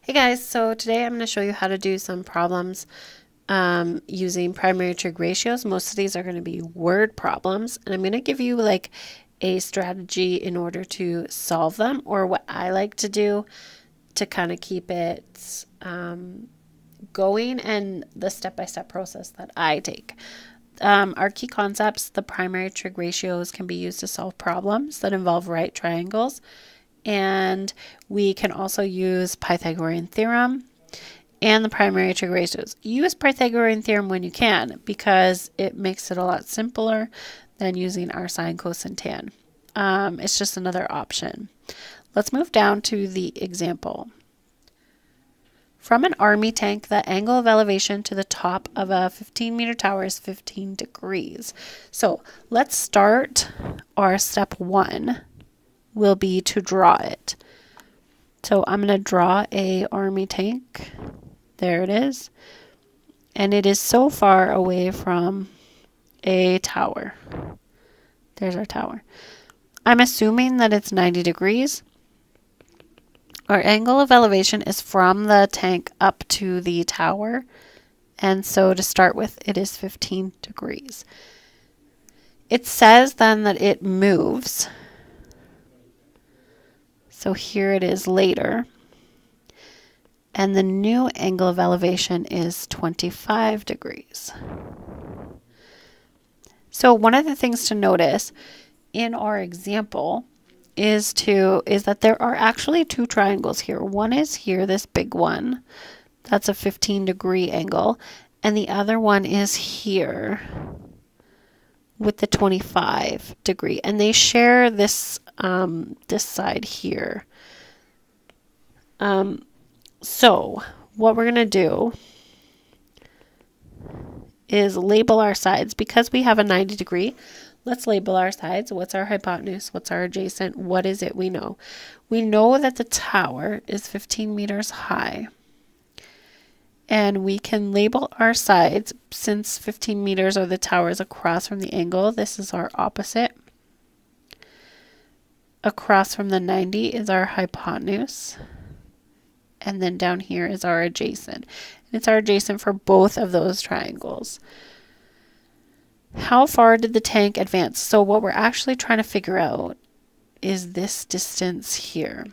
Hey guys, so today I'm going to show you how to do some problems using primary trig ratios. Most of these are going to be word problems, and I'm going to give you like a strategy in order to solve them, or what I like to do to kind of keep it going, and the step-by-step process that I take. Our key concepts: the primary trig ratios can be used to solve problems that involve right triangles. And we can also use Pythagorean theorem and the primary trig ratios. Use Pythagorean theorem when you can, because it makes it a lot simpler than using our sine, cos, and tan. It's just another option. Let's move down to the example. From an army tank, the angle of elevation to the top of a 15-meter tower is 15 degrees. So let's start our step one will be to draw it. So I'm going to draw a army tank. There it is. And it is so far away from a tower. There's our tower. I'm assuming that it's 90 degrees. Our angle of elevation is from the tank up to the tower. And so to start with, it is 15 degrees. It says then that it moves. So here it is later. And the new angle of elevation is 25 degrees. So one of the things to notice in our example is that there are actually two triangles here. One is here, this big one. That's a 15-degree angle. And the other one is here with the 25-degree. And they share this this side here. So what we're going to do is label our sides. Because we have a 90 degree, let's label our sides. What's our hypotenuse? What's our adjacent? What is it we know? We know that the tower is 15 meters high. And we can label our sides, since 15 meters are the towers across from the angle. This is our opposite. Across from the 90 is our hypotenuse. And then down here is our adjacent. And it's our adjacent for both of those triangles. How far did the tank advance? So what we're actually trying to figure out is this distance here.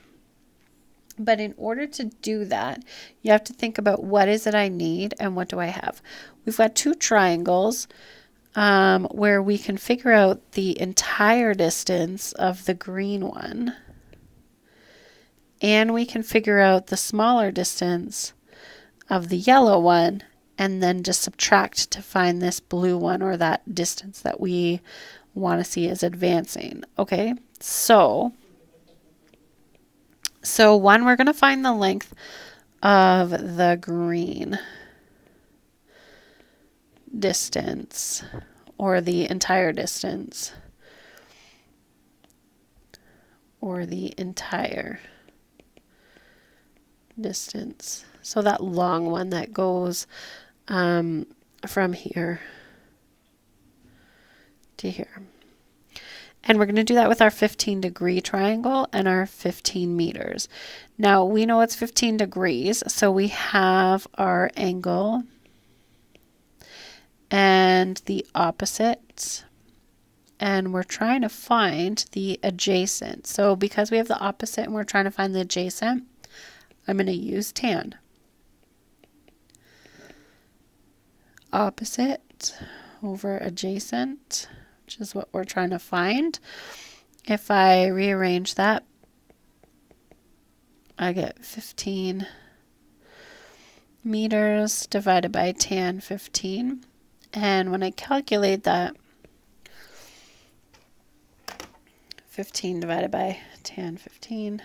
But in order to do that, you have to think about what is it I need and what do I have. We've got two triangles where we can figure out the entire distance of the green one. And we can figure out the smaller distance of the yellow one, and then just subtract to find this blue one, or that distance that we want to see is advancing. Okay, so one, we're going to find the length of the green distance, or the entire distance, or the entire distance. So that long one that goes from here to here. And we're going to do that with our 15-degree triangle and our 15 meters. Now we know it's 15 degrees, so we have our angle and the opposite, and we're trying to find the adjacent. So because we have the opposite and we're trying to find the adjacent, I'm going to use tan. Opposite over adjacent, which is what we're trying to find. If I rearrange that, I get 15 meters divided by tan 15. And when I calculate that, 15 divided by tan 15,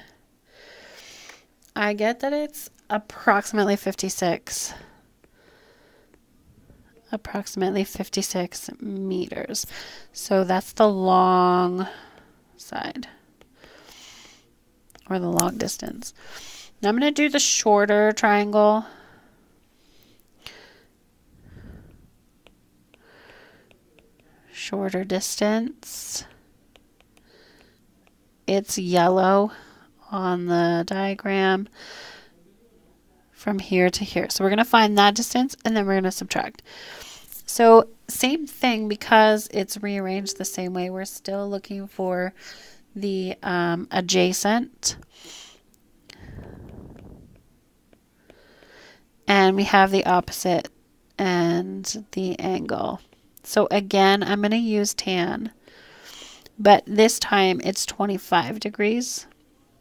I get that it's approximately 56 meters. So that's the long side, or the long distance. Now I'm going to do the shorter triangle. Shorter distance. It's yellow on the diagram. from here to here. So we're going to find that distance and then we're going to subtract. So same thing, because it's rearranged the same way, we're still looking for the adjacent. And we have the opposite and the angle. So again, I'm going to use tan, but this time it's 25 degrees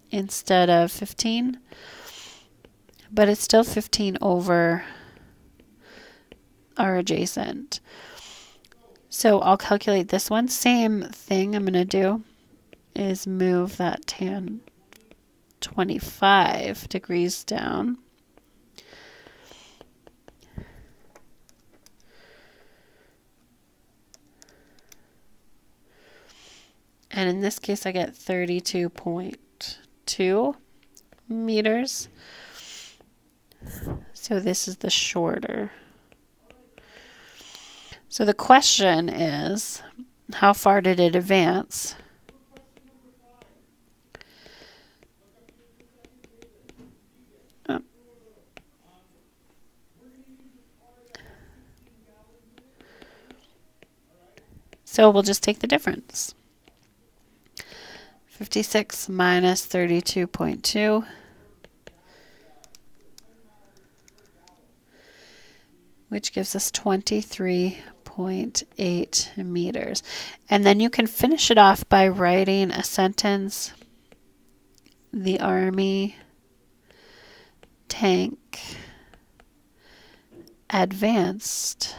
instead of 15, but it's still 15 over our adjacent. So I'll calculate this one. Same thing I'm going to do is move that tan 25 degrees down. And in this case, I get 32.2 meters. So this is the shorter. So the question is, how far did it advance? So we'll just take the difference. 56 minus 32.2. Which gives us 23.8 meters. And then you can finish it off by writing a sentence. The Army tank advanced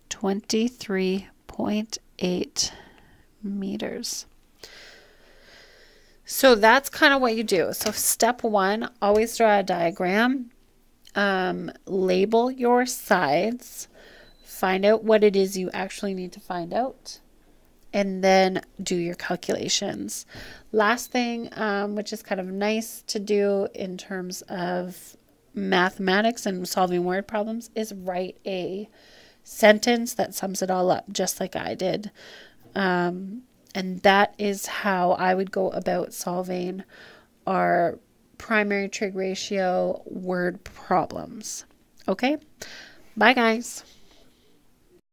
23.8 meters. So that's kind of what you do. So step one, always draw a diagram. Label your sides, find out what it is you actually need to find out, and then do your calculations. Last thing, which is kind of nice to do in terms of mathematics and solving word problems, is write a sentence that sums it all up, just like I did. And that is how I would go about solving our primary trig ratio word problems. Okay, bye guys.